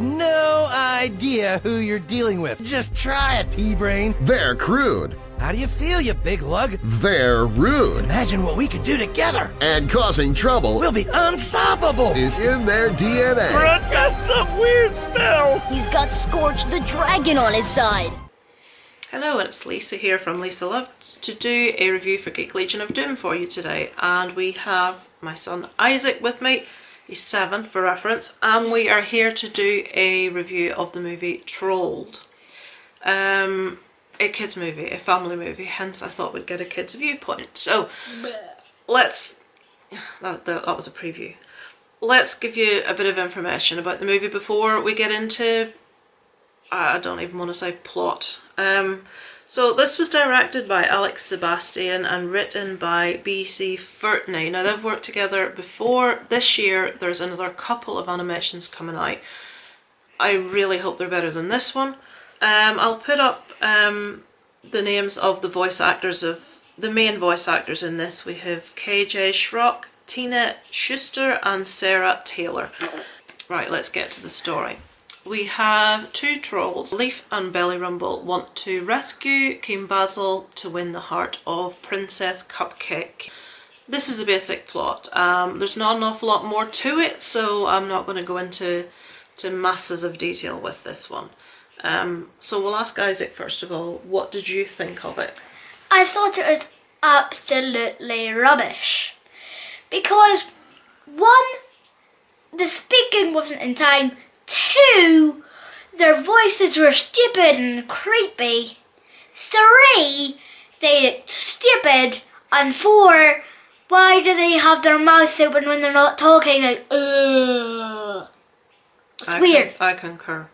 have no idea who you're dealing with. Just try it, pea-brain. They're crude. How do you feel, you big lug? They're rude. Imagine what we could do together. And causing trouble We'll be unstoppable. is in their DNA. Grunt got some weird spell. He's got Scorch the dragon on his side. Hello, it's Lisa here from Lisa Loves to do a review for Geek Legion of Doom for you today, and we have my son Isaac with me. He's 7 for reference, and we are here to do a review of the movie Trolled. A kids movie, a family movie, hence I thought we'd get a kids viewpoint. So let's, that was a preview. Let's give you a bit of information about the movie before we get into, I don't even want to say plot. So this was directed by Alex Sebastian and written by B.C. Furtney. Now they've worked together before. This year there's another couple of animations coming out. I really hope they're better than this one. I'll put up the names of the voice actors of the main voice actors in this. We have KJ Schrock, Tina Schuster and Sarah Taylor. Right, let's get to the story. We have 2 trolls. Leaf and Bellyrumble want to rescue King Basil to win the heart of Princess Cupcake. This is the basic plot. There's not an awful lot more to it, so I'm not going to go into masses of detail with this one. So we'll ask Isaac first of all, what did you think of it? I thought it was absolutely rubbish. Because, 1, the speaking wasn't in time. 2, their voices were stupid and creepy. 3, they looked stupid. And 4, why do they have their mouths open when they're not talking? Like, ugh. It's weird. I concur.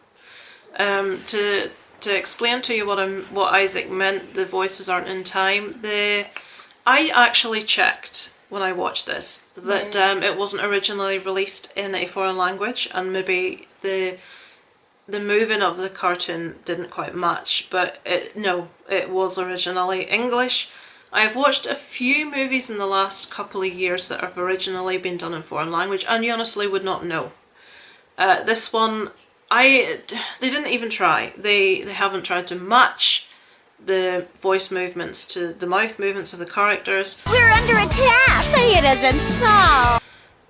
To explain to you what Isaac meant, the voices aren't in time. I actually checked when I watched this that it wasn't originally released in a foreign language, and maybe the moving of the cartoon didn't quite match. But it was originally English. I have watched a few movies in the last couple of years that have originally been done in foreign language, and you honestly would not know. This one, they didn't even try. They haven't tried to match the voice movements to the mouth movements of the characters. We're under attack! Say it isn't so!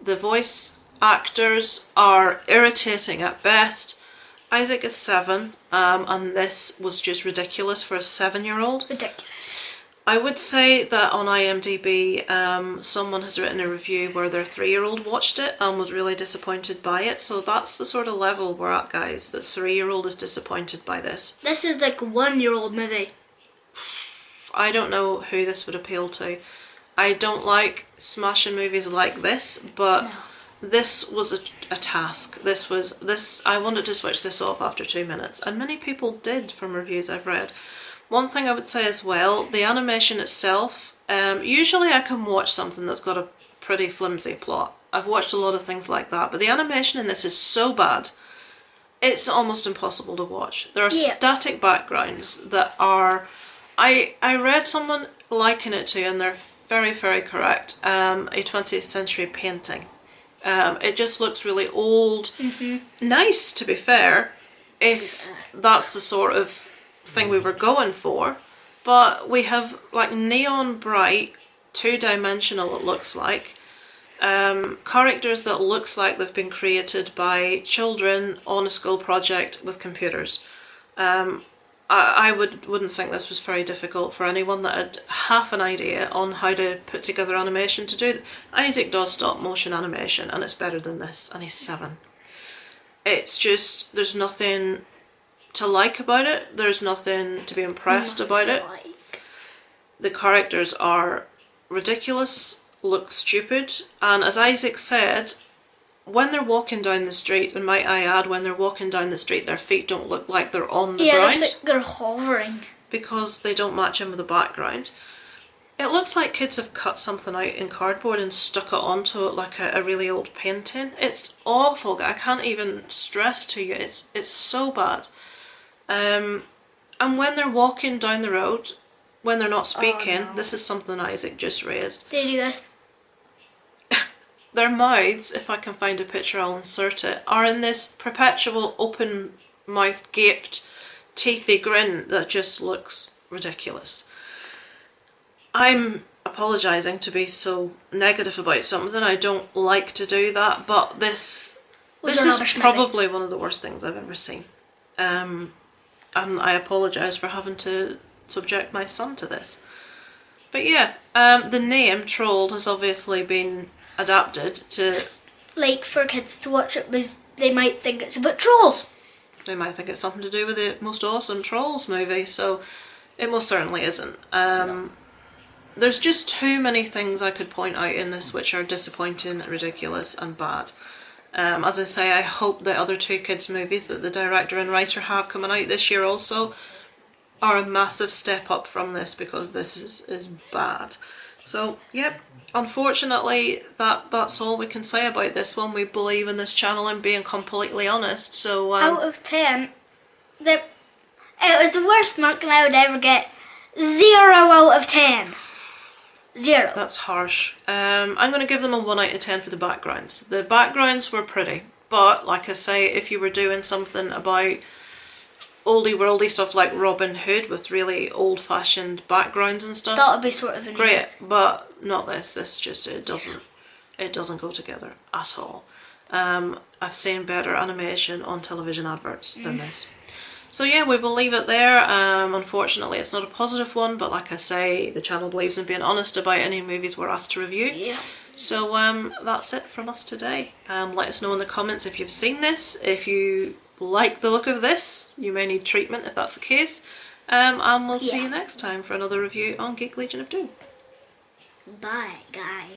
The voice actors are irritating at best. Isaac is 7, and this was just ridiculous for a 7-year-old. Ridiculous. I would say that on IMDb, someone has written a review where their 3-year-old watched it and was really disappointed by it. So that's the sort of level we're at, guys. The 3-year-old is disappointed by this. This is like a 1-year-old movie. I don't know who this would appeal to. I don't like smashing movies like this, but this was a task. I wanted to switch this off after 2 minutes, and many people did from reviews I've read. One thing I would say as well, the animation itself, usually I can watch something that's got a pretty flimsy plot. I've watched a lot of things like that, but the animation in this is so bad, it's almost impossible to watch. There are static backgrounds that are, I read someone liken it to, and they're very, very correct, a 20th century painting. It just looks really old. Nice, to be fair, if that's the sort of thing we were going for, but we have like neon bright, 2-dimensional it looks like, characters that looks like they've been created by children on a school project with computers. I wouldn't think this was very difficult for anyone that had half an idea on how to put together animation to do. Isaac does stop motion animation and it's better than this, and he's 7. It's just, there's nothing to like about it. There's nothing to be impressed about it. The characters are ridiculous, look stupid, and as Isaac said, when they're walking down the street, and might I add, when they're walking down the street, their feet don't look like they're on the ground. Yeah, they're hovering. Because they don't match in with the background. It looks like kids have cut something out in cardboard and stuck it onto it like a really old painting. It's awful. I can't even stress to you. It's so bad. And when they're walking down the road, when they're not speaking, this is something Isaac just raised. They do this. their mouths, if I can find a picture I'll insert it, are in this perpetual open mouth gaped teethy grin that just looks ridiculous. I'm apologising to be so negative about something. I don't like to do that, but this is probably one of the worst things I've ever seen. And I apologise for having to subject my son to this. But yeah, the name Trolled has obviously been adapted to... Like, for kids to watch it, they might think it's about trolls. They might think it's something to do with the most awesome Trolls movie, so it most certainly isn't. There's just too many things I could point out in this which are disappointing, ridiculous and bad. As I say, I hope the other two kids' movies that the director and writer have coming out this year also are a massive step up from this, because this is bad. So, yep, unfortunately that's all we can say about this one. We believe in this channel and being completely honest, so... out of 10, it was the worst marking I would ever get. 0 out of 10. 0. That's harsh. I'm going to give them a 1 out of 10 for the backgrounds. The backgrounds were pretty, but like I say, if you were doing something about oldie worldy stuff like Robin Hood with really old-fashioned backgrounds and stuff, that would be sort of great, but not this. This just, it doesn't go together at all. I've seen better animation on television adverts than this. So yeah, we will leave it there. Unfortunately, it's not a positive one, but like I say, the channel believes in being honest about any movies we're asked to review. Yeah. So that's it from us today. Let us know in the comments if you've seen this. If you like the look of this, you may need treatment if that's the case. And we'll see you next time for another review on Geek Legion of Doom. Bye, guys.